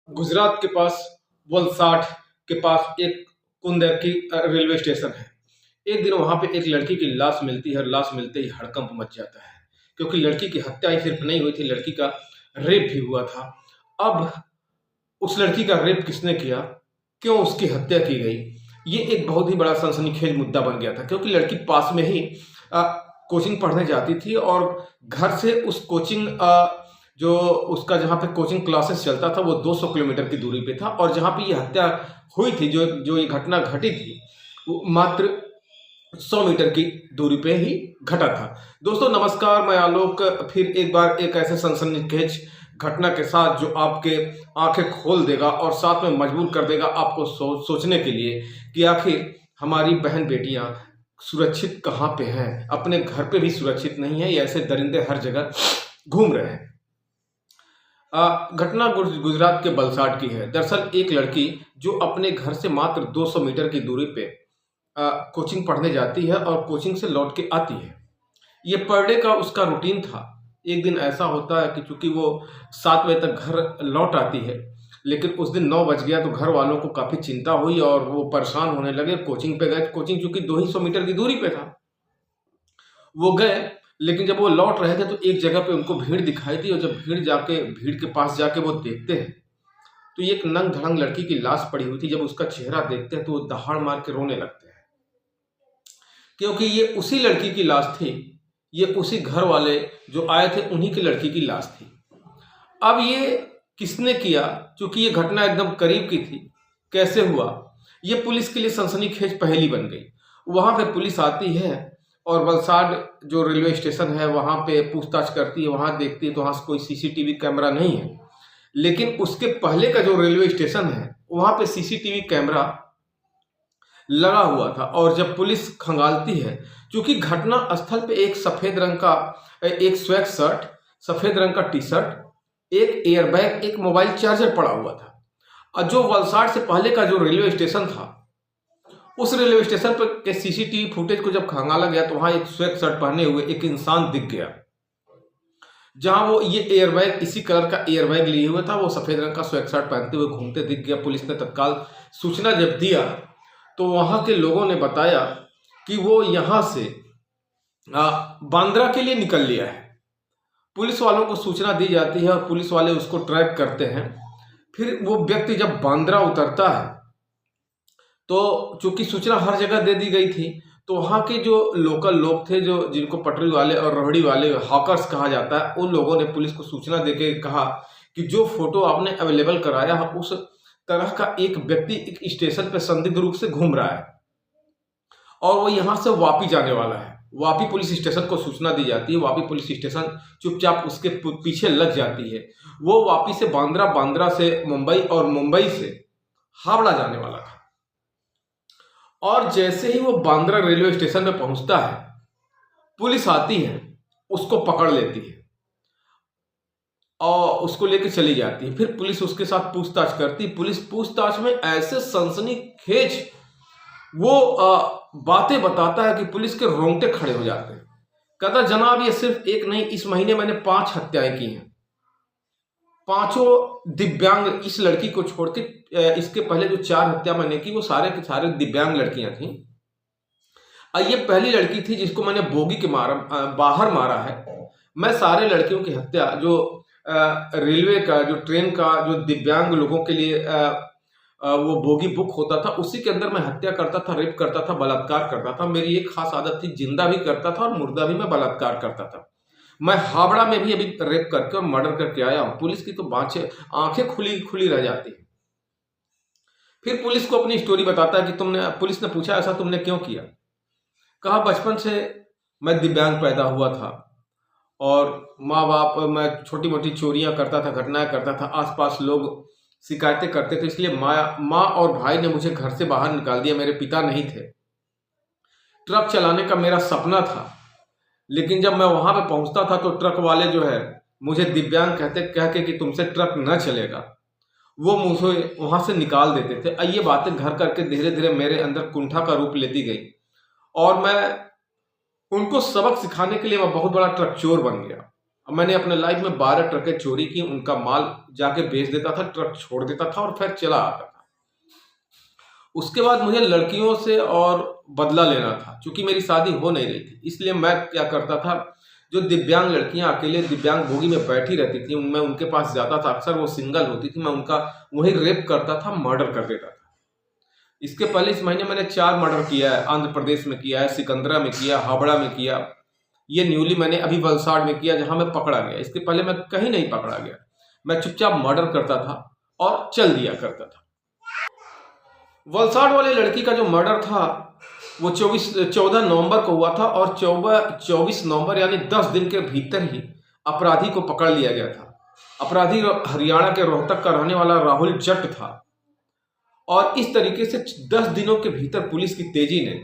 गुजरात के पास वलसाड के पास एक कुंदर की रेलवे स्टेशन है। एक दिन वहां पे एक लड़की की लाश मिलती है और लाश मिलते ही हड़कंप मच जाता है, क्योंकि लड़की की हत्या ही सिर्फ नहीं हुई थी, लड़की का रेप भी हुआ था। अब उस लड़की का रेप किसने किया, क्यों उसकी हत्या की गई, ये एक बहुत ही बड़ा सनसनीखेज मुद्दा बन गया था। क्योंकि लड़की पास में ही अ, कोचिंग पढ़ने जाती थी और घर से उस कोचिंग जो उसका जहाँ पे कोचिंग क्लासेस चलता था वो 200 किलोमीटर की दूरी पे था, और जहाँ पे ये हत्या हुई थी, जो जो ये घटना घटी थी, वो मात्र 100 मीटर की दूरी पे ही घटा था। दोस्तों नमस्कार, मैं आलोक फिर एक बार एक ऐसे सनसनीखेज घटना के साथ जो आपके आंखें खोल देगा और साथ में मजबूर कर देगा आपको सोचने के लिए कि आखिर हमारी बहन बेटियां सुरक्षित कहाँ पे हैं, अपने घर पे भी सुरक्षित नहीं है, ये ऐसे दरिंदे हर जगह घूम रहे हैं। घटना गुजरात के वलसाड की है। दरअसल एक लड़की जो अपने घर से मात्र 200 मीटर की दूरी पे कोचिंग पढ़ने जाती है और कोचिंग से लौट के आती है। ये पर डे का उसका रूटीन था। एक दिन ऐसा होता है कि चूंकि वो 7 बजे तक घर लौट आती है, लेकिन उस दिन 9 बज गया तो घर वालों को काफ़ी चिंता हुई और वो परेशान होने लगे। कोचिंग पे गए, कोचिंग चूंकि 200 मीटर की दूरी पे था, वो गए। लेकिन जब वो लौट रहे थे तो एक जगह पे उनको भीड़ दिखाई दी, और जब भीड़ के पास जाके वो देखते हैं तो ये एक नंग धड़ंग लड़की की लाश पड़ी हुई थी। जब उसका चेहरा देखते हैं तो वो दहाड़ मार के रोने लगते हैं, क्योंकि ये उसी लड़की की लाश थी, ये उसी घर वाले जो आए थे उन्हीं की लड़की की लाश थी। अब ये किसने किया, क्योंकि ये घटना एकदम करीब की थी, कैसे हुआ, ये पुलिस के लिए सनसनीखेज पहेली बन गई। वहां पे पुलिस आती है और वलसाड जो रेलवे स्टेशन है वहां पे पूछताछ करती है, वहां देखती है तो वहां कोई सीसीटीवी कैमरा नहीं है। लेकिन उसके पहले का जो रेलवे स्टेशन है वहां पे सीसीटीवी कैमरा लगा हुआ था। और जब पुलिस खंगालती है, क्योंकि घटना स्थल पे एक सफेद रंग का एक स्वेट शर्ट, सफेद रंग का टी शर्ट, एक एयरबैग, एक मोबाइल चार्जर पड़ा हुआ था। और जो वलसाड से पहले का जो रेलवे स्टेशन था, उस रेलवे स्टेशन पर के सीसीटीवी फुटेज को जब खंगाला गया तो वहां एक स्वेट शर्ट पहने हुए एक इंसान दिख गया। जहां वो ये एयरबैग, इसी कलर का एयरबैग लिए हुए था, वो सफेद रंग का स्वेट शर्ट पहनते हुए घूमते दिख गया। पुलिस ने तत्काल सूचना जब दिया तो वहां के लोगों ने बताया कि वो यहां से बांद्रा के लिए निकल लिया है। पुलिस वालों को सूचना दी जाती है और पुलिस वाले उसको ट्रैक करते हैं। फिर वो व्यक्ति जब बांद्रा उतरता है तो चूंकि सूचना हर जगह दे दी गई थी, तो वहाँ के जो लोकल लोग थे, जो जिनको पटरी वाले और रोहड़ी वाले, हॉकर्स कहा जाता है, उन लोगों ने पुलिस को सूचना देके कहा कि जो फोटो आपने अवेलेबल कराया है उस तरह का एक व्यक्ति एक स्टेशन पे संदिग्ध रूप से घूम रहा है और वो यहाँ से वापी जाने वाला है। वापी पुलिस स्टेशन को सूचना दी जाती है। वापी पुलिस स्टेशन चुपचाप उसके पीछे लग जाती है। वो वापी से बांद्रा, बांद्रा से मुंबई और मुंबई से हावड़ा जाने वाला था। और जैसे ही वो बांद्रा रेलवे स्टेशन पे पहुंचता है, पुलिस आती है, उसको पकड़ लेती है और उसको लेके चली जाती है। फिर पुलिस उसके साथ पूछताछ करती। पुलिस पूछताछ में ऐसे सनसनीखेज वो बातें बताता है कि पुलिस के रोंगटे खड़े हो जाते हैं। कहता जनाब, ये सिर्फ एक नहीं, इस महीने मैंने 5 हत्याएं की हैं, 5 दिव्यांग। इस लड़की को छोड़ के इसके पहले जो 4 हत्या मैंने की वो सारे के सारे दिव्यांग लड़कियां थी। ये पहली लड़की थी जिसको मैंने बोगी के बाहर मारा है। मैं सारे लड़कियों की हत्या जो रेलवे का, जो ट्रेन का, जो दिव्यांग लोगों के लिए वो बोगी बुक होता था, उसी के अंदर मैं हत्या करता था, रेप करता था, बलात्कार करता था। मेरी एक खास आदत थी, जिंदा भी करता था और मुर्दा भी मैं बलात्कार करता था। मैं हावड़ा में भी अभी रेप करके और मर्डर करके आया हूं। पुलिस की तो आंखें खुली खुली रह जाती है। फिर पुलिस को अपनी स्टोरी बताता है कि पुलिस ने पूछा ऐसा तुमने क्यों किया। कहा बचपन से मैं दिव्यांग पैदा हुआ था और माँ बाप, मैं छोटी मोटी चोरियां करता था, घटनाएं करता था, आसपास लोग शिकायतें करते थे, इसलिए माँ और भाई ने मुझे घर से बाहर निकाल दिया। मेरे पिता नहीं थे। ट्रक चलाने का मेरा सपना था, लेकिन जब मैं वहां पे पहुंचता था तो ट्रक वाले जो है मुझे दिव्यांग कह के कि तुमसे ट्रक न चलेगा, वो मुझे वहां से निकाल देते थे। ये बातें घर करके धीरे धीरे मेरे अंदर कुंठा का रूप लेती गई और मैं उनको सबक सिखाने के लिए मैं बहुत बड़ा ट्रक चोर बन गया। मैंने अपने लाइफ में 12 ट्रकें चोरी की, उनका माल जाके बेच देता था, ट्रक छोड़ देता था और फिर चला आता था। उसके बाद मुझे लड़कियों से और बदला लेना था, क्योंकि मेरी शादी हो नहीं रही थी। इसलिए मैं क्या करता था, जो दिव्यांग लड़कियां अकेले दिव्यांग बोगी में बैठी रहती थी, मैं उनके पास जाता था, अक्सर वो सिंगल होती थी, मैं उनका वही रेप करता था, मर्डर कर देता था। इसके पहले इस महीने मैंने 4 मर्डर किया है। आंध्र प्रदेश में किया है, सिकंदरा में किया, हावड़ा में किया, ये न्यूली मैंने अभी वलसाड़ में किया, जहां मैं पकड़ा गया। इसके पहले मैं कहीं नहीं पकड़ा गया। मैं चुपचाप मर्डर करता था और चल दिया करता था। वलसाड़ वाली लड़की का जो मर्डर था वो 14 नवंबर को हुआ था और 24 नवंबर यानी 10 दिन के भीतर ही अपराधी को पकड़ लिया गया था। अपराधी हरियाणा के रोहतक का रहने वाला राहुल जट था और इस तरीके से 10 दिनों के भीतर पुलिस की तेजी ने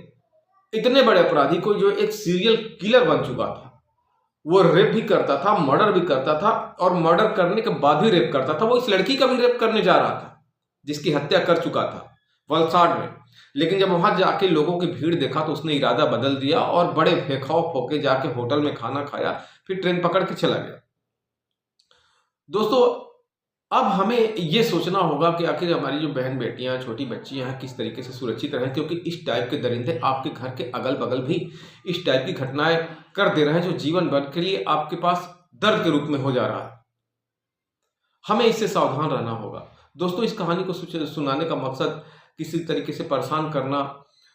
इतने बड़े अपराधी को, जो एक सीरियल किलर बन चुका था, वो रेप भी करता था, मर्डर भी करता था और मर्डर करने के बाद भी रेप करता था। वो इस लड़की का भी रेप करने जा रहा था जिसकी हत्या कर चुका था वलसाड़ में। लेकिन जब वहां जाके लोगों की भीड़ देखा तो उसने इरादा बदल दिया और बड़े फेंकाव फोके जाके होटल में खाना खाया, फिर ट्रेन पकड़ के चला गया। दोस्तों, अब हमें ये सोचना होगा कि आखिर हमारी जो बहन बेटियां, छोटी बच्चियां हैं, किस तरीके से सुरक्षित रहें, क्योंकि इस टाइप के दरिंदे आपके घर के अगल बगल भी इस टाइप की घटनाएं कर दे रहे हैं, जो जीवन भर के लिए आपके पास दर्द के रूप में हो जा रहा है। हमें इससे सावधान रहना होगा। दोस्तों, इस कहानी को सुनाने का मकसद किसी तरीके से परेशान करना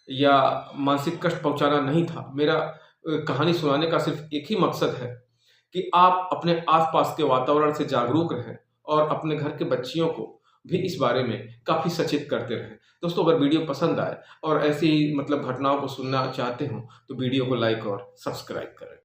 या मानसिक कष्ट पहुंचाना नहीं था। मेरा कहानी सुनाने का सिर्फ एक ही मकसद है कि आप अपने आसपास के वातावरण से जागरूक रहें और अपने घर के बच्चियों को भी इस बारे में काफ़ी सचेत करते रहें। दोस्तों, अगर वीडियो पसंद आए और ऐसी ही घटनाओं को सुनना चाहते हो तो वीडियो को लाइक और सब्सक्राइब करें।